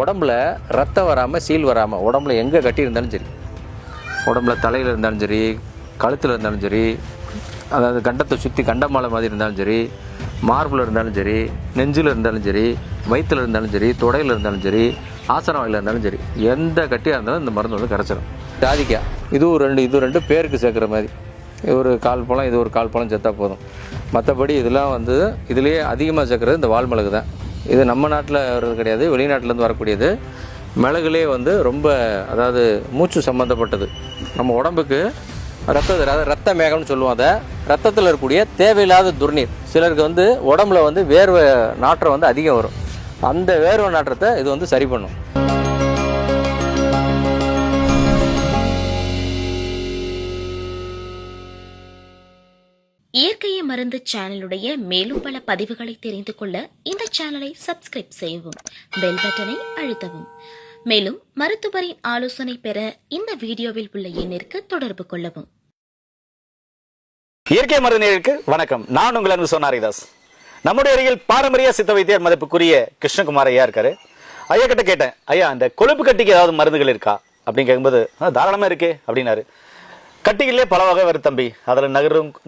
உடம்புல ரத்தம் வராமல் சீல் வராமல் உடம்புல எங்கே கட்டி இருந்தாலும் சரி, உடம்புல தலையில் இருந்தாலும் சரி, கழுத்தில் இருந்தாலும் சரி, அதாவது கண்டத்தை சுற்றி கண்டமாலை மாதிரி இருந்தாலும் சரி, மார்பில் இருந்தாலும் சரி, நெஞ்சில் இருந்தாலும் சரி, வயிற்றில் இருந்தாலும் சரி, தொடையில் இருந்தாலும் சரி, ஆசன வாயில் இருந்தாலும் சரி, எந்த கட்டியாக இருந்தாலும் இந்த மருந்து வந்து கரைச்சிடும். ஜாதிக்காய் இது ரெண்டு பேருக்கு சேர்க்குற மாதிரி, இது ஒரு கால் பழம், இது ஒரு கால் பழம் சேர்த்தா போதும். மற்றபடி இதெல்லாம் வந்து இதுலேயே அதிகமாக சேர்க்குறது இந்த வால் மிளகு தான். இது நம்ம நாட்டில் வர்றது கிடையாது, வெளிநாட்டிலேருந்து வரக்கூடியது. மிளகுலேயே வந்து ரொம்ப, அதாவது மூச்சு சம்மந்தப்பட்டது. நம்ம உடம்புக்கு ரத்த மேகம்னு சொல்லுவோம். அதை ரத்தத்தில் இருக்கக்கூடிய தேவையில்லாத துர்நீர், சிலருக்கு வந்து உடம்புல வந்து வேர்வை நாற்றம் வந்து அதிகம் வரும். அந்த வேர்வை நாற்றத்தை இது வந்து சரி பண்ணும். இயற்கையை மருந்து சேனலுடைய மேலும் பல பதிவுகளை தெரிந்து கொள்ள இந்த சேனலை சப்ஸ்கிரைப் செய்யவும், பெல் பட்டனை அழுத்தவும். மேலும் மருத்துவரின் ஆலோசனை பெற இந்த வீடியோவில் உள்ள எண்ணிற்கு தொடர்பு கொள்ளவும். இயற்கை மருந்தினருக்கு வணக்கம். நான் உங்கள் அன்பு சோனாரிதாஸ். நம்முடைய அருகில் பாரம்பரிய சித்த வைத்தியர் மதிப்புக்குரிய கிருஷ்ணகுமார் ஐயா இருக்காரு. ஐயா கிட்ட கேட்டேன், ஐயா இந்த கொழுப்பு கட்டிக்கு ஏதாவது மருந்துகள் இருக்கா அப்படின்னு கேட்கும்போது, தாராளமா இருக்கே அப்படின்னாரு. கட்டிகளே பல வகை வருது தம்பி. அதில்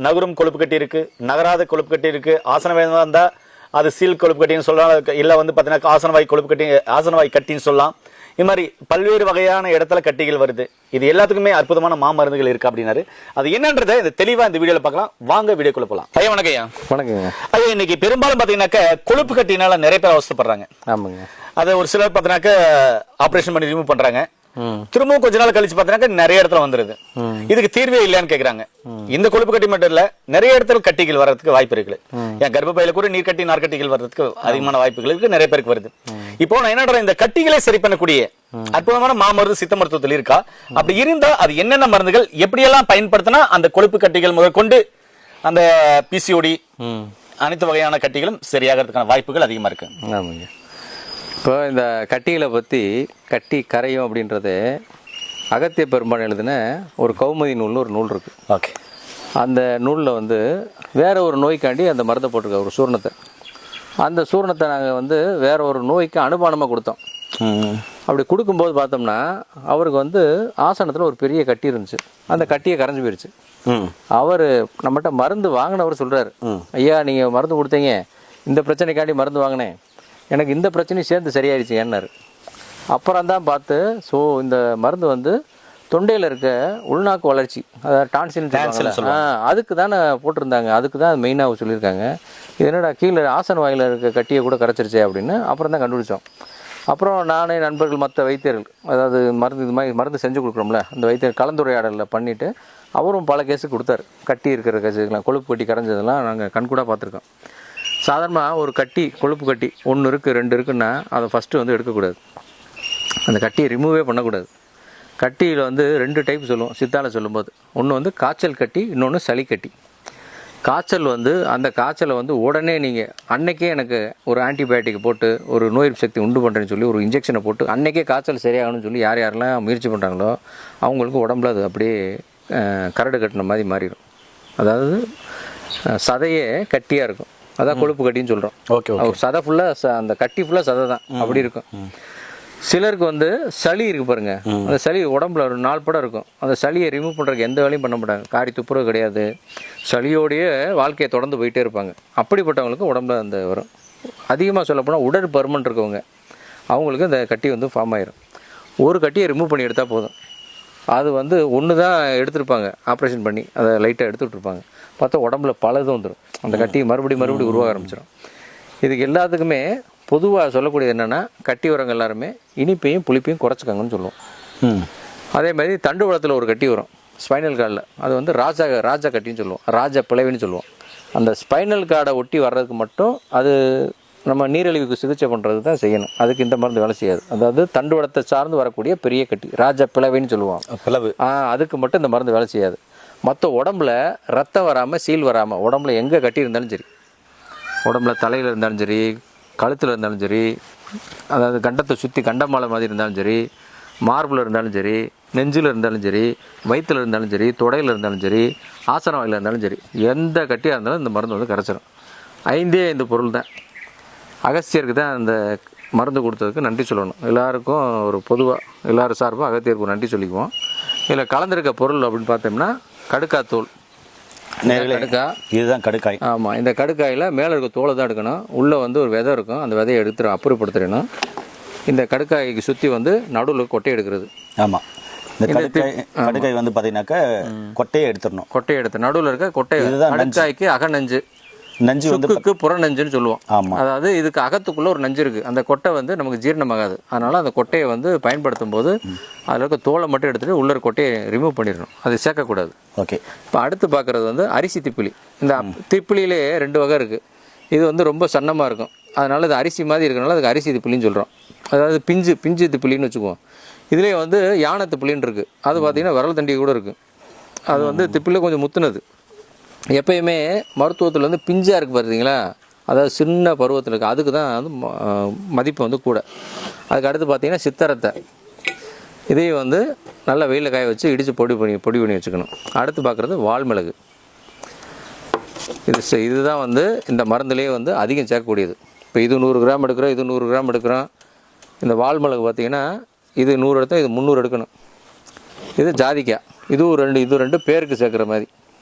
நகரும் கொழுப்பு கட்டி இருக்கு, நகராத கொழுப்பு கட்டி இருக்கு. ஆசன வேதம் இருந்தால் அது சீல் கொழுப்பு கட்டின்னு சொல்லலாம், இல்லை வந்து பார்த்தீங்கன்னா ஆசனவாய் கொழுப்பு கட்டி, ஆசனவாய் கட்டின்னு சொல்லலாம். இது மாதிரி பல்வேறு வகையான இடத்துல கட்டிகள் வருது. இது எல்லாத்துக்குமே அற்புதமான மாமருந்துகள் இருக்கு அப்படின்னாரு. அது என்னன்றதை இந்த தெளிவா இந்த வீடியோல பார்க்கலாம். வாங்க வீடியோக்குள்ள போலாம். ஐயா வணக்கம். ஐயா வணக்கங்க. ஐயா இன்னைக்கு பெரும்பாலும் பாத்தீங்கன்னாக்க கொழுப்பு கட்டினால நிறைய பேர் அவஸ்தைப்படுறாங்க. ஆமாங்க. அதை ஒரு சிலர் பார்த்தீங்கன்னாக்க ஆப்ரேஷன் பண்ணி ரிமூவ் பண்றாங்க. திரும்பவும் கொஞ்ச நாள் கழிச்சு பாத்தீங்கன்னா நிறைய இடத்துல வந்துருது. இதுக்கு தீர்வே இல்லையான்னு கேக்குறாங்க. இந்த கொழுப்பு கட்டி மட்டும் இல்ல, நிறைய இடத்துல கட்டிகள் வர்றதுக்கு வாய்ப்பு இருக்கு. என் கர்ப்பப்பையில கூட நீர்க்கட்டி நார்க்கட்டிகள் வர்றதுக்கு அதிகமான வாய்ப்புகள் இருக்கு, நிறைய பேருக்கு வருது. இப்போ நான் என்ன இந்த கட்டிகளை சரி பண்ணக்கூடிய அற்புதமான மாமருந்து சித்த மருத்துவத்தில் இருக்கா? அப்படி இருந்தா அது என்னென்ன மருந்துகள், எப்படியெல்லாம் பயன்படுத்தினா அந்த கொழுப்பு கட்டிகள் முதற்கொண்டு அந்த பிசிஓடி அனைத்து வகையான கட்டிகளும் சரியாகிறதுக்கான வாய்ப்புகள் அதிகமா இருக்கு. ஆமாங்க. இப்போ இந்த கட்டிகளை பற்றி, கட்டி கரையும் அப்படின்றது அகத்திய பெரும்பான் எழுதின ஒரு கௌமுதி நூல்னு ஒரு நூல் இருக்குது. ஓகே. அந்த நூலில் வந்து வேற ஒரு நோய்க்காண்டி அந்த மருந்தை போட்டிருக்க ஒரு சூர்ணத்தை, அந்த சூர்ணத்தை நாங்கள் வந்து வேற ஒரு நோய்க்கு அனுபானமாக கொடுத்தோம். அப்படி கொடுக்கும்போது பார்த்தோம்னா அவருக்கு வந்து ஆசனத்தில் ஒரு பெரிய கட்டி இருந்துச்சு. அந்த கட்டியை கரைஞ்சி போயிடுச்சு. அவர் நம்மகிட்ட மருந்து வாங்கினவர் சொல்கிறார், ஐயா நீங்கள் மருந்து கொடுத்தீங்க, இந்த பிரச்சனைக்காண்டி மருந்து வாங்கினேன், எனக்கு இந்த பிரச்சனையும் சேர்ந்து சரியாயிடுச்சு ஏன்னாரு. அப்புறம் தான் பார்த்து, ஸோ இந்த மருந்து வந்து தொண்டையில் இருக்க உள்நாக்கு வளர்ச்சி, அதாவது டான்சில் அதுக்கு தானே போட்டிருந்தாங்க, அதுக்கு தான் மெயினாக சொல்லியிருக்காங்க. இது என்னடா கீழே ஆசன வாயில் இருக்க கட்டியை கூட கரைச்சிருச்சே அப்படின்னு அப்புறம் தான் கண்டுபிடிச்சோம். அப்புறம் நானே நண்பர்கள் மற்ற வைத்தியர்கள், அதாவது மருந்து இது மாதிரி மருந்து செஞ்சு கொடுக்குறோம்ல, அந்த வைத்தியர் கலந்துரையாடலில் பண்ணிவிட்டு அவரும் பல கேஸு கொடுத்தாரு. கட்டி இருக்கிற கேஸுக்கெலாம், கொழுப்பு கட்டி கரைஞ்சதெல்லாம் நாங்கள் கண்கூடாக பார்த்துருக்கோம். சாதாரணமாக ஒரு கட்டி, கொழுப்பு கட்டி 1 இருக்குது 2 இருக்குன்னா அதை ஃபஸ்ட்டு வந்து எடுக்கக்கூடாது, அந்த கட்டியை ரிமூவே பண்ணக்கூடாது. கட்டியில் வந்து 2 டைப் சொல்லுவோம் சித்தால சொல்லும்போது. ஒன்று வந்து காய்ச்சல் கட்டி, இன்னொன்று சளி கட்டி. காய்ச்சல் வந்து அந்த காய்ச்சலை வந்து உடனே நீங்கள் அன்னைக்கே எனக்கு ஒரு ஆன்டிபயோட்டிக் போட்டு ஒரு நோய் எதிர்ப்பு சக்தி உண்டு பண்ணுறேன்னு சொல்லி ஒரு இன்ஜெக்ஷனை போட்டு அன்னைக்கே காய்ச்சல் சரியாகணும்னு சொல்லி யார் யாரெல்லாம் முயற்சி பண்ணுறாங்களோ அவங்களுக்கு உடம்புல அது அப்படியே கரடு கட்டின மாதிரி மாறிடும். அதாவது சதையே கட்டியாக இருக்கும், அதான் கொழுப்பு கட்டின்னு சொல்கிறோம். ஓகே. சதை ஃபுல்லாக, அந்த கட்டி ஃபுல்லாக சதை தான், அப்படி இருக்கும். சிலருக்கு வந்து சளி இருக்குது பாருங்க, அந்த சளி உடம்புல ஒரு 4 படம் இருக்கும். அந்த சளியை ரிமூவ் பண்ணுறதுக்கு எந்த வேலையும் பண்ண மாட்டாங்க, காரி துப்புறது கிடையாது, சளியோடைய வாழ்க்கையை தொடர்ந்து போயிட்டே இருப்பாங்க. அப்படிப்பட்டவங்களுக்கு உடம்புல அந்த வரும். அதிகமாக சொல்லப்போனால் உடல் பருமன் இருக்கவங்க, அவங்களுக்கு அந்த கட்டி வந்து ஃபார்ம் ஆயிரும். ஒரு கட்டியை ரிமூவ் பண்ணி எடுத்தால் போதும். அது வந்து ஒன்று தான் எடுத்துருப்பாங்க, ஆப்ரேஷன் பண்ணி அதை லைட்டாக எடுத்து விட்டுருப்பாங்க. பார்த்தா உடம்புல பலது வந்துடும், அந்த கட்டி மறுபடியும் உருவாக ஆரம்பிச்சிடும். இதுக்கு எல்லாத்துக்குமே பொதுவாக சொல்லக்கூடியது என்னென்னா, கட்டி வரவங்க எல்லாருமே இனிப்பையும் புளிப்பையும் குறைச்சிக்கங்கன்னு சொல்லுவோம். அதே மாதிரி தண்டுவளத்தில் ஒரு கட்டி வரும் ஸ்பைனல் கார்டில், அது வந்து ராஜா கட்டின்னு சொல்லுவோம், ராஜா பிளவின்னு சொல்லுவோம். அந்த ஸ்பைனல் கார்டை ஒட்டி வர்றதுக்கு மட்டும் அது நம்ம நீரிழிவுக்கு சிகிச்சை பண்ணுறது தான் செய்யணும். அதுக்கு இந்த மருந்து வேலை செய்யாது. அதாவது தண்டுவளத்தை சார்ந்து வரக்கூடிய பெரிய கட்டி, ராஜா பிளவின்னு சொல்லுவோம், பிளவு, அதுக்கு மட்டும் இந்த மருந்து வேலை செய்யாது. மற்ற உடம்புல ரத்தம் வராமல் சீல் வராமல் உடம்புல எங்கே கட்டி இருந்தாலும் சரி, உடம்புல தலையில் இருந்தாலும் சரி, கழுத்தில் இருந்தாலும் சரி, அதாவது கண்டத்தை சுற்றி கண்டமாலை மாதிரி இருந்தாலும் சரி, மார்பில் இருந்தாலும் சரி, நெஞ்சில் இருந்தாலும் சரி, வயிற்றில் இருந்தாலும் சரி, தொடையில் இருந்தாலும் சரி, ஆசன வாயில் இருந்தாலும் சரி, எந்த கட்டியாக இருந்தாலும் இந்த மருந்து வந்து கரைச்சிடும். 5 பொருள் தான். அகஸ்தியருக்கு தான் அந்த மருந்து கொடுத்ததுக்கு நன்றி சொல்லணும். எல்லாருக்கும் ஒரு பொதுவாக எல்லாரும் சார்பாக அகத்தியருக்கு நன்றி சொல்லிக்குவோம். இதில் கலந்துருக்க பொருள் அப்படின்னு பார்த்தோம்னா கடுக்காத்தூள். கடுக்காய் இதுதான் கடுக்காய். ஆமாம், இந்த கடுக்காயில் மேலே இருக்க தோலை தான் எடுக்கணும். உள்ளே வந்து ஒரு விதை இருக்கும், அந்த விதையை அப்புறப்படுத்திடணும். இந்த கடுக்காய்க்கு சுற்றி வந்து நடுவில் கொட்டை எடுக்கிறது. ஆமாம், இந்த கடுக்காய் வந்து பார்த்தீங்கன்னாக்கா கொட்டையை எடுத்துடணும். கொட்டையை எடுத்து நடுவில் இருக்க கொட்டை கடுக்காய்க்கு அகநஞ்சு, நஞ்சு வந்து புறநஞ்சுன்னு சொல்லுவோம். ஆமாம், அதாவது இதுக்கு அகத்துக்குள்ளே ஒரு நஞ்சு இருக்குது. அந்த கொட்டை வந்து நமக்கு ஜீரணமாகாது. அதனால் அந்த கொட்டையை வந்து பயன்படுத்தும் போது அதில் இருக்க தோலை மட்டும் எடுத்துகிட்டு உள்ள கொட்டையை ரிமூவ் பண்ணிடணும், அது சேர்க்கக்கூடாது. ஓகே. இப்போ அடுத்து பார்க்குறது வந்து அரிசி திப்பிலி. இந்த திப்பிலியிலே 2 வகை இருக்குது. இது வந்து ரொம்ப சன்னமாக இருக்கும், அதனால் இது அரிசி மாதிரி இருக்கிறனால அதுக்கு அரிசி திப்பிலின்னு சொல்கிறோம். அதாவது பிஞ்சு திப்பிலின்னு வச்சுக்குவோம். இதுலேயே வந்து யானை திப்பிலின்னு இருக்குது. அது பார்த்திங்கன்னா விரல் தண்டி கூட இருக்குது. அது வந்து திப்பிலே கொஞ்சம் முத்துனது. எப்பயுமே மருத்துவத்தில் வந்து பிஞ்சாக இருக்குது பார்த்தீங்களா, அதாவது சின்ன பருவத்தில் இருக்குது, அதுக்கு தான் வந்து மதிப்பு வந்து கூட. அதுக்கு அடுத்து பார்த்திங்கன்னா சித்தரத்தை, இதையும் வந்து நல்லா வெயிலில் காய வச்சு இடித்து பொடி பண்ணி வச்சுக்கணும். அடுத்து பார்க்குறது வால்மிளகு. இதுதான் வந்து இந்த மருந்துலேயே வந்து அதிகம் சேர்க்கக்கூடியது. இப்போ இது 100 கிராம் எடுக்கிறோம், இது 100 கிராம் எடுக்கிறோம். இந்த வால்மிளகு பார்த்திங்கன்னா இது 100 எடுத்தால் இது 300 எடுக்கணும். இது ஜாதிக்காய், இது 2 பேருக்கு சேர்க்குற மாதிரி.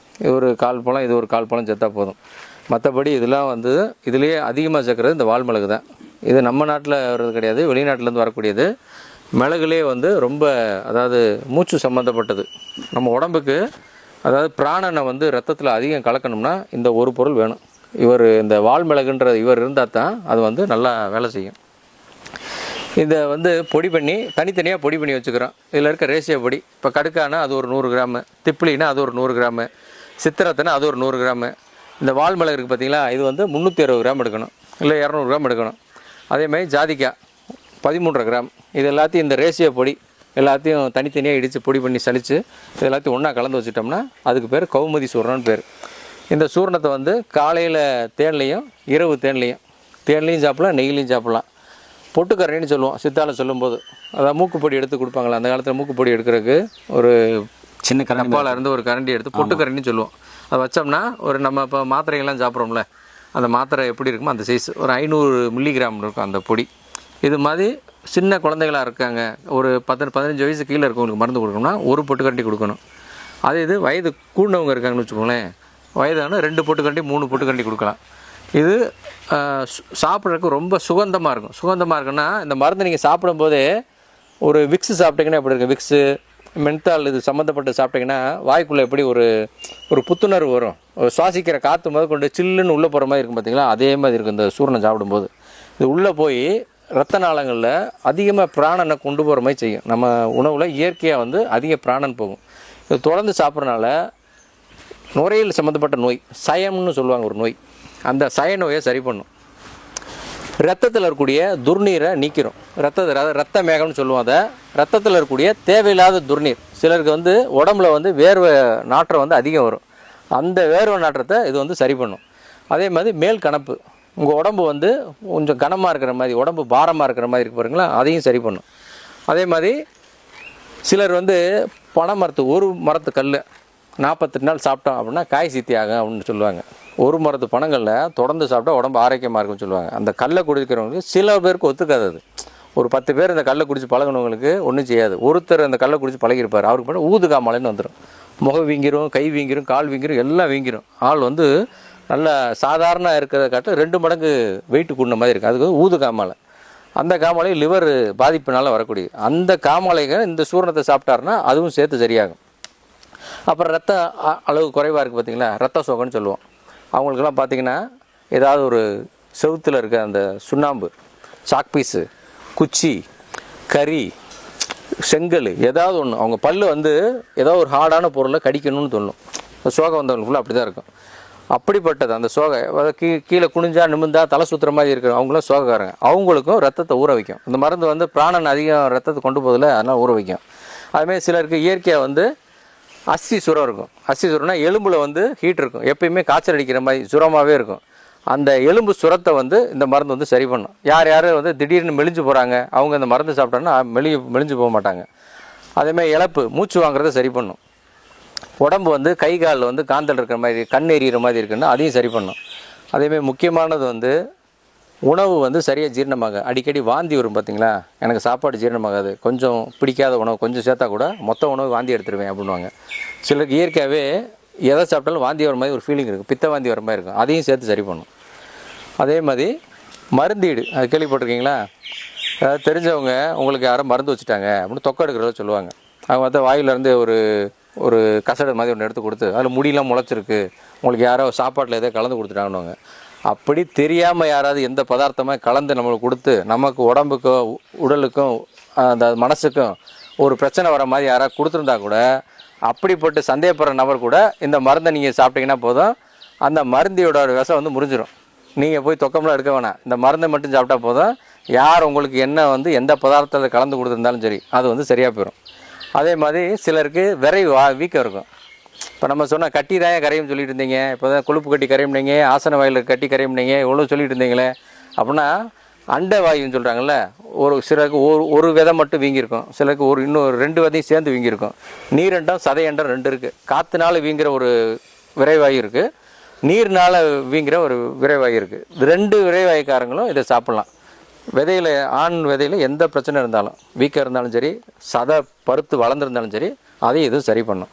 ஒரு 1/4 பழம், இது ஒரு 1/4 பழம் சேர்த்தா போதும். மற்றபடி இதெல்லாம் வந்து இதுலேயே அதிகமாக சேர்க்குறது இந்த வால்மிளகு தான். இது நம்ம நாட்டில் வர்றது கிடையாது, வெளிநாட்டிலேருந்து வரக்கூடியது. மிளகுலே வந்து ரொம்ப, அதாவது மூச்சு சம்மந்தப்பட்டது. நம்ம உடம்புக்கு அதாவது பிராணனை வந்து ரத்தத்தில் அதிகம் கலக்கணும்னா இந்த ஒரு பொருள் வேணும். இந்த வால்மிளகுன்ற இவர் இருந்தால் தான் அது வந்து நல்லா வேலை செய்யும். இதை வந்து பொடி பண்ணி தனித்தனியாக பொடி பண்ணி வச்சுக்கிறோம். இதில் இருக்க ரேஷியோ பொடி. இப்போ கடுக்கானா அது ஒரு 100 கிராமு, திப்பிலினா அது ஒரு 100 கிராமு, சித்திரத்தைனா அது ஒரு 100 கிராமு. இந்த வால்மிளகு இருக்குது பார்த்தீங்களா, இது வந்து 360 கிராம் எடுக்கணும், இல்லை 200 கிராம் எடுக்கணும். அதேமாதிரி ஜாதிக்காய் 13 கிராம். இது எல்லாத்தையும் இந்த ரேஷியோ பொடி எல்லாத்தையும் தனித்தனியாக இடித்து பொடி பண்ணி சலித்து இது எல்லாத்தையும் ஒன்றா கலந்து வச்சுட்டோம்னா அதுக்கு பேர் கவுமதி சூரணம்னு பேர். இந்த சூரணத்தை வந்து காலையில் தேன்லேயும் இரவு தேன்லேயும் சாப்பிட்லாம், நெய்லையும் சாப்பிட்லாம். பொட்டுக்கரண்டின்னு சொல்லுவோம் சித்தால சொல்லும்போது. அதாவது மூக்குப்பொடி எடுத்து கொடுப்பாங்களா, அந்த காலத்தில் மூக்குப்பொடி எடுக்கிறதுக்கு ஒரு சின்ன கரண்டில் இருந்து ஒரு கரண்டி எடுத்து பொட்டுக்கரண்டின்னு சொல்லுவோம். அதை வச்சோம்னா ஒரு நம்ம இப்போ மாத்திரைகள்லாம் சாப்பிட்றோம்ல, அந்த மாத்திரை எப்படி இருக்குமோ அந்த சைஸ் ஒரு 500 மில்லிகிராம் இருக்கும் அந்த பொடி. இது மாதிரி சின்ன குழந்தைகளாக இருக்காங்க, ஒரு 10-15 வயசு கீழே இருக்கவங்களுக்கு மருந்து கொடுக்கணும்னா ஒரு பொட்டுக்கரண்டி கொடுக்கணும். அதே இது வயது கூடினவங்க இருக்காங்கன்னு வச்சுக்கோங்களேன், வயதான 2 பொட்டுக்கரண்டி 3 பொட்டுக்கரண்டி கொடுக்கலாம். இது சாப்பிட்றதுக்கு ரொம்ப சுகந்தமாக இருக்கும். சுகந்தமாக இருக்குன்னா இந்த மருந்து நீங்கள் சாப்பிடும்போதே ஒரு விக்ஸு சாப்பிட்டீங்கன்னா எப்படி இருக்குது, விக்ஸு மென்தால் இது சம்மந்தப்பட்டு சாப்பிட்டிங்கன்னா வாய்க்குள்ளே எப்படி ஒரு புத்துணர்வு வரும், சுவாசிக்கிற காற்று முதல் கொண்டு சில்லுன்னு உள்ளே போகிற மாதிரி இருக்கும் பார்த்தீங்களா, அதே மாதிரி இருக்கும் இந்த சூரணம் சாப்பிடும்போது. இது உள்ளே போய் ரத்த நாளங்களில் அதிகமாக பிராணனை கொண்டு போகிற மாதிரி செய்யும். நம்ம உணவில் இயற்கையாக வந்து அதிக பிராணன் போகும். இது தொடர்ந்து சாப்பிட்றனால நுரையீரல் சம்மந்தப்பட்ட நோய், சயம்னு சொல்லுவாங்க ஒரு நோய், அந்த சய நோயை சரி பண்ணும். ரத்தத்தில் இருக்கக்கூடிய துர்நீரை நீக்கிறோம். ரத்த மேகம்னு சொல்லுவோம். அதை ரத்தத்தில் இருக்கக்கூடிய தேவையில்லாத துர்நீர், சிலருக்கு வந்து உடம்புல வந்து வேர்வை நாற்றம் வந்து அதிகம் வரும், அந்த வேர்வை நாற்றத்தை இது வந்து சரி பண்ணும். அதே மாதிரி மேல் கணப்பு, உங்கள் உடம்பு வந்து கொஞ்சம் கனமாக இருக்கிற மாதிரி, உடம்பு பாரமாக இருக்கிற மாதிரி இருக்கு பாருங்களா, அதையும் சரி பண்ணும். அதே மாதிரி சிலர் வந்து பனை ஒரு மரத்து கல் 48 நாள் சாப்பிட்டோம் அப்படின்னா காய் சித்தி ஆகும் அப்படின்னு சொல்லுவாங்க. ஒரு மரத்து பழங்களில் தொடர்ந்து சாப்பிட்டா உடம்பு ஆரோக்கியமாக இருக்குன்னு சொல்லுவாங்க. அந்த கல்லை குடிக்கிறவங்களுக்கு சில பேருக்கு ஒத்துக்காது. அது ஒரு 10 பேர் இந்த கல்லை குடிச்சு பழகினவங்களுக்கு ஒன்றும் செய்யாது. ஒருத்தர் அந்த கல்லை குடிச்சு பழகிருப்பார், அவருக்கு மட்டும் ஊதுகாமலைன்னு வந்துடும். முகம் வீங்கிரும், கை வீங்கிரும், கால் வீங்கிரும், எல்லாம் வீங்கிரும். ஆள் வந்து நல்ல சாதாரண இருக்கிறத காட்டில் 2 மடங்கு வெயிட் கூடின மாதிரி இருக்குது. அதுக்கு ஊதுகாமலை. அந்த காமாலை லிவர் பாதிப்புனால வரக்கூடிய அந்த காமாலைகள் இந்த சூரணத்தை சாப்பிட்டாருன்னா அதுவும் சேர்த்து சரியாகும். அப்புறம் ரத்த அளவு குறைவாக இருக்குது பார்த்தீங்களா, ரத்த சோகைன்னு சொல்லுவோம். அவங்களுக்கெல்லாம் பார்த்திங்கன்னா ஏதாவது ஒரு செவுத்தில் இருக்க அந்த சுண்ணாம்பு, சாக்பீஸு, குச்சி, கறி, செங்கல் ஏதாவது ஒன்று, அவங்க பல்லு வந்து ஏதாவது ஒரு ஹார்டான பொருளை கடிக்கணும்னு தோணும். சோகை வந்தவங்களுக்குள்ள அப்படி தான் இருக்கும். அப்படிப்பட்டது அந்த சோகை கீழே குனிஞ்சா நிமிந்தா தலை சுற்றுற மாதிரி இருக்கிற அவங்களும் சோகைக்காரங்க. அவங்களுக்கும் ரத்தத்தை ஊற வைக்கும். இந்த மருந்து வந்து பிராணன் அதிகம் ரத்தத்தை கொண்டு போதில் அதனால் ஊற வைக்கும். அதுமாதிரி சிலருக்கு இயற்கையாக வந்து அஸ்தி சுரம் இருக்கும். அஸ்தி சுரம்னா எலும்பில் வந்து ஹீட் இருக்கும், எப்பயுமே காய்ச்சல் அடிக்கிற மாதிரி சுரமாகவே இருக்கும். அந்த எலும்பு சுரத்தை வந்து இந்த மருந்து வந்து சரி பண்ணும். யார் வந்து திடீர்னு மெலிஞ்சு போகிறாங்க, அவங்க இந்த மருந்து சாப்பிட்டோன்னா மெலிஞ்சு போக மாட்டாங்க. அதேமாதிரி இழப்பு, மூச்சு வாங்குறத சரி பண்ணும். உடம்பு வந்து கை காலில் வந்து காந்தல் இருக்கிற மாதிரி, கண் எறிகிற மாதிரி இருக்குன்னா அதையும் சரி பண்ணும். அதேமாதிரி முக்கியமானது வந்து உணவு வந்து சரியாக ஜீரணமாக அடிக்கடி வாந்தி வரும் பார்த்தீங்களா, எனக்கு சாப்பாடு ஜீரணமாகாது, கொஞ்சம் பிடிக்காத உணவு கொஞ்சம் சேர்த்தா கூட மொத்த உணவு வாந்தி எடுத்துருவேன் அப்படின்வாங்க. சிலருக்கு இயற்கையாகவே எதை சாப்பிட்டாலும் வாந்தி வர மாதிரி ஒரு ஃபீலிங் இருக்குது, பித்த வாந்தி வர மாதிரி இருக்கும், அதையும் சேர்த்து சரி பண்ணும். அதே மாதிரி மருந்தீடு, அது கேள்விப்பட்டிருக்கீங்களா? அதாவது தெரிஞ்சவங்க உங்களுக்கு யாரும் மருந்து வச்சுட்டாங்க அப்படின்னு தொக்கை எடுக்கிறத சொல்லுவாங்க. அவங்க வந்து வாயிலேருந்து ஒரு கசடு மாதிரி ஒன்று எடுத்து கொடுத்து அதில் முடியெல்லாம் முளைச்சிருக்கு, உங்களுக்கு யாரோ சாப்பாட்டில் எதோ கலந்து கொடுத்துட்டாங்கன்னு. அப்படி தெரியாமல் யாராவது எந்த பதார்த்தமாக கலந்து நம்மளுக்கு கொடுத்து நமக்கு உடம்புக்கும் உடலுக்கும் அந்த மனசுக்கும் ஒரு பிரச்சனை வர மாதிரி யாராவது கொடுத்துருந்தா கூட, அப்படிப்பட்டு சந்தேகப்படுற நபர் கூட இந்த மருந்தை நீங்கள் சாப்பிட்டீங்கன்னா போதும், அந்த மருந்தியோட விஷம் வந்து முறிஞ்சிடும். நீங்கள் போய் தொக்கம்லாம் எடுக்க வேணாம், இந்த மருந்தை மட்டும் சாப்பிட்டா போதும். யார் உங்களுக்கு என்ன வந்து எந்த பதார்த்தத்தில் கலந்து கொடுத்துருந்தாலும் சரி, அது வந்து சரியாக போயிடும். அதே மாதிரி சிலருக்கு விரைவு வீக்கம் இருக்கும். இப்போ நம்ம சொன்ன கட்டி தான் கரையும் சொல்லிட்டு இருந்தீங்க, இப்போ தான் கொழுப்பு கட்டி கரையும்னீங்க, ஆசன வாயில் கட்டி கரையும்னீங்க, இவ்வளோ சொல்லிட்டு இருந்தீங்களே. அப்படின்னா அண்டை வாயுன்னு சொல்கிறாங்கல்ல, ஒரு சிலருக்கு ஒரு விதை மட்டும் வீங்கியிருக்கும், சிலருக்கு இன்னும் 2 விதையும் சேர்ந்து வீங்கியிருக்கும். நீரண்டம் சதையண்டம் 2 இருக்குது. காற்றுனால வீங்குற ஒரு விரைவாயு இருக்குது, நீர்னால் வீங்குற ஒரு விரைவாயு இருக்குது. 2 விரைவாயுக்காரங்களும் இதை சாப்பிட்லாம். விதையில் ஆண் விதையில் எந்த பிரச்சனை இருந்தாலும், வீக்கம் இருந்தாலும் சரி, சதை பருத்து வளர்ந்துருந்தாலும் சரி, அதையும் இது சரி பண்ணும்.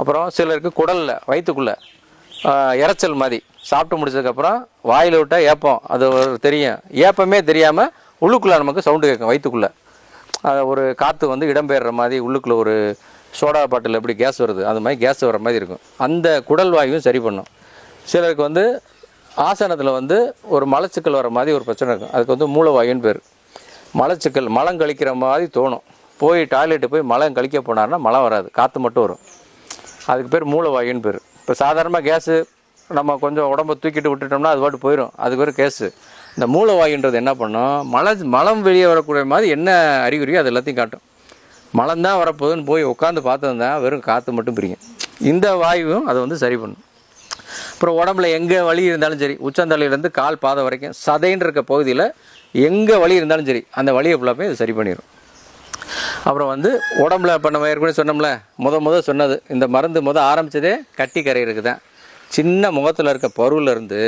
அப்புறம் சிலருக்கு குடலில் வயிற்றுக்குள்ளே இறைச்சல் மாதிரி சாப்பிட்டு முடிச்சதுக்கப்புறம் வாயில் விட்டால் ஏப்பம், அது தெரியும், ஏப்பமே தெரியாமல் உள்ளுக்குள்ளே நமக்கு சவுண்டு கேட்கும். வயிற்றுக்குள்ளே ஒரு காற்று வந்து இடம்பெயர்ற மாதிரி உள்ளுக்குள்ளே ஒரு சோடா பாட்டில் எப்படி கேஸ் வருது அது மாதிரி கேஸ் வர மாதிரி இருக்கும். அந்த குடல் வாயுவும் சரி பண்ணும். சிலருக்கு வந்து ஆசனத்தில் வந்து ஒரு மலச்சிக்கல் வர மாதிரி ஒரு பிரச்சனை இருக்கும், அதுக்கு வந்து மூலவாயுன்னு பேர். மலச்சிக்கல் மலம் கழிக்கிற மாதிரி தோணும், போய் டாய்லெட்டு போய் மலம் கழிக்க போனார்னா மலம் வராது, காற்று மட்டும் வரும், அதுக்கு பேர் மூலவாயுன்னு பேர். இப்போ சாதாரணமாக கேஸு நம்ம கொஞ்சம் உடம்பை தூக்கிட்டு விட்டுட்டோம்னா அது பாட்டு போயிடும், அதுக்கு ஒரு கேஸு. இந்த மூலவாயுன்றது என்ன பண்ணும், மலம் வெளியே வரக்கூடிய மாதிரி என்ன அறிகுறியோ அது எல்லாத்தையும் காட்டும். மலம் தான் வரப்போகுதுன்னு போய் உட்காந்து பார்த்ததுன்னா வெறும் காற்று மட்டும் பிரிக்கும். இந்த வாயுவும் அதை வந்து சரி பண்ணும். அப்புறம் உடம்புல எங்கே வலி இருந்தாலும் சரி, உச்சந்தலையிலேருந்து கால் பாதம் வரைக்கும் சதைன்னு இருக்க பகுதியில் எங்கே வலி இருந்தாலும் சரி, அந்த வலியை ஃபுல்லாமே இது சரி பண்ணிடும். அப்புறம் வந்து உடம்புல இப்போ நம்ம ஏற்கனவே சொன்னோம்ல, முத சொன்னது இந்த மருந்து ஆரம்பித்ததே கட்டி கரையிறதுக்கு தான். சின்ன முகத்தில் இருக்க பருவிலேருந்து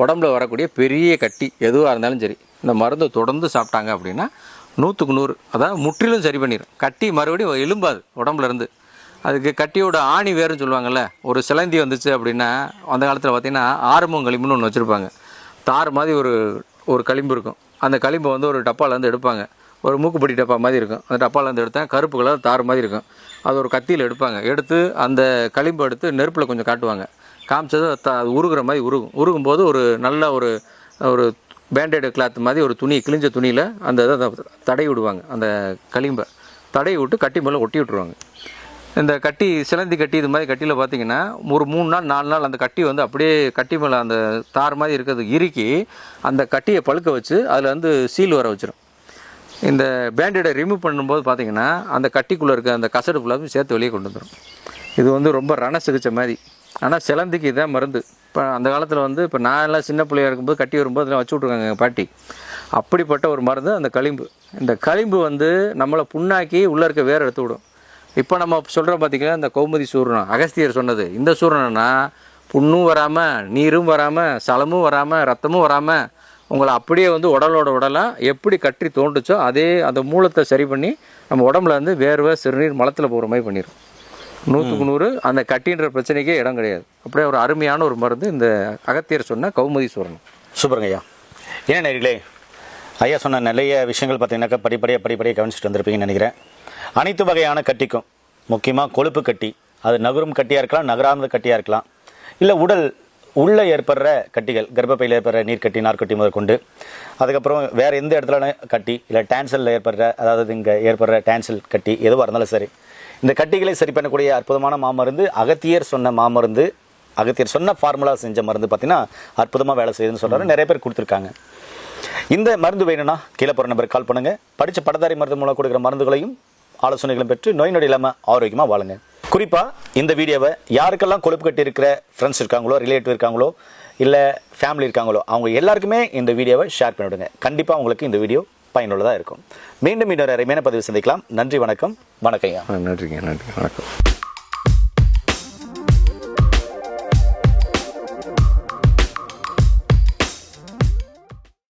உடம்புல வரக்கூடிய பெரிய கட்டி எதுவாக இருந்தாலும் சரி, இந்த மருந்து தொடர்ந்து சாப்பிட்டாங்க அப்படின்னா 100க்கு 100, அதாவது முற்றிலும் சரி பண்ணிடும். கட்டி மறுபடியும் எலும்பாது உடம்புலேருந்து. அதுக்கு கட்டியோட ஆணி வேறுன்னு சொல்லுவாங்கள்ல, ஒரு சிலந்தி வந்துச்சு அப்படின்னா அந்த காலத்தில் பார்த்திங்கன்னா ஆறுமுகம் களிம்புன்னு ஒன்று வச்சுருப்பாங்க. தார் மாதிரி ஒரு களிம்பு இருக்கும், அந்த களிம்பை வந்து ஒரு டப்பாலேருந்து எடுப்பாங்க, ஒரு மூக்குப்படி டப்பா மாதிரி இருக்கும், அந்த டப்பாலேருந்து எடுத்தால் கருப்பு கலர் தார் மாதிரி இருக்கும், அது ஒரு கத்தியில் எடுப்பாங்க. எடுத்து அந்த களிம்பை எடுத்து நெருப்பில் கொஞ்சம் காட்டுவாங்க, காமிச்சது அது உருகுற மாதிரி உருகும்போது ஒரு நல்ல ஒரு பேண்டேடு கிளாத் மாதிரி ஒரு துணி, கிழிஞ்ச துணியில் அந்த இதை தடை விடுவாங்க, அந்த களிம்பை தடை விட்டு கட்டி மேலே ஒட்டி விட்ருவாங்க. இந்த கட்டி சிலந்தி கட்டி இது மாதிரி கட்டியில் பார்த்திங்கன்னா ஒரு 3 நாள் 4 நாள் அந்த கட்டி வந்து அப்படியே கட்டி மேலே அந்த தார் மாதிரி இருக்கிறது இறுக்கி அந்த கட்டியை பழுக்க வச்சு அதில் வந்து சீல் வர வச்சிடும். இந்த பேண்டேடை ரிமூவ் பண்ணும்போது பார்த்திங்கன்னா அந்த கட்டிக்குள்ளே இருக்க அந்த கசடு ஃபுல்லாக சேர்த்து வெளியே கொண்டு வந்துடும். இது வந்து ரொம்ப ரண சிகிச்சை மாதிரி. ஆனால் சிலந்திக்கு இதான் மருந்து. இப்போ அந்த காலத்தில் வந்து இப்போ நான் எல்லாம் சின்ன பிள்ளையாக இருக்கும்போது கட்டி வரும்போது அதெல்லாம் வச்சு விட்ருக்காங்க எங்கள் பாட்டி. அப்படிப்பட்ட ஒரு மருந்து அந்த களிம்பு. இந்த களிம்பு வந்து நம்மளை புண்ணாக்கி உள்ளே இருக்க வேறு எடுத்து விடும். இப்போ நம்ம சொல்கிறோம் பார்த்திங்கன்னா இந்த கௌமுதி சூரணம், அகஸ்தியர் சொன்னது, இந்த சூரணம்னா புண்ணும் வராமல், நீரும் வராமல், சலமும் வராமல், ரத்தமும் வராமல் உங்களை அப்படியே வந்து உடலோட உடலாக எப்படி கட்டி தோண்டுச்சோ அதே அந்த மூலத்தை சரி பண்ணி நம்ம உடம்புல வந்து வேர்வை சிறுநீர் மலத்தில் போகிற மாதிரி பண்ணிடும். 100க்கு 100 அந்த கட்டின்ற பிரச்சனைக்கே இடம் கிடையாது. அப்படியே ஒரு அருமையான ஒரு மருந்து இந்த அகத்தியர் சொன்ன கௌமுதி சூரணம். சூப்பருங்க ஐயா. ஏன் நேர்களே, ஐயா சொன்ன நிறைய விஷயங்கள் பார்த்தீங்கன்னாக்கா படிப்படியாக கவனிச்சுட்டு வந்திருப்பீங்கன்னு நினைக்கிறேன். அனைத்து வகையான கட்டிக்கும், முக்கியமாக கொழுப்பு கட்டி, அது நகரும் கட்டியாக இருக்கலாம், நகராத கட்டியாக இருக்கலாம், இல்லை உடல் உள்ளே ஏற்படுற கட்டிகள், கர்ப்பப்பையில் ஏற்படுற நீர்க்கட்டி, நார்க்கட்டி முதற்கொண்டு, அதுக்கப்புறம் வேறு எந்த இடத்துல கட்டி, இல்லை டான்சலில் ஏற்படுற, அதாவது இங்கே ஏற்படுற டான்சல் கட்டி எதுவாக இருந்தாலும் சரி, இந்த கட்டிகளை சரி பண்ணக்கூடிய அற்புதமான மாமருந்து அகத்தியர் சொன்ன மாமருந்து, அகத்தியர் சொன்ன ஃபார்முலா செஞ்ச மருந்து பார்த்தீங்கன்னா அற்புதமாக வேலை செய்யுதுன்னு சொல்கிறாரு. நிறைய பேர் கொடுத்துருக்காங்க. இந்த மருந்து வேணும்னா கீழே போகிற நம்பருக்கு கால் பண்ணுங்கள். படித்த பட்டதாரி மருந்து மூலம் கொடுக்குற மருந்துகளையும் ஆலோசனைகளும் பெற்று நோய் நொடி இல்லாமல் ஆரோக்கியமாக வாழுங்க. குறிப்பாக இந்த வீடியோவை யாருக்கெல்லாம் கொழுப்பு கட்டி இருக்கிற ஃப்ரெண்ட்ஸ் இருக்காங்களோ, ரிலேட்டிவ் இருக்காங்களோ, இல்லை ஃபேமிலி இருக்காங்களோ, அவங்க எல்லாருக்குமே இந்த வீடியோவை ஷேர் பண்ணிவிடுங்க. கண்டிப்பாக உங்களுக்கு இந்த வீடியோ பயனுள்ளதாக இருக்கும். மீண்டும் இன்னொரு அருமையான பதிவு சந்திக்கலாம். நன்றி, வணக்கம். வணக்கம் ஐயா. நன்றிங்க, நன்றி, வணக்கம்.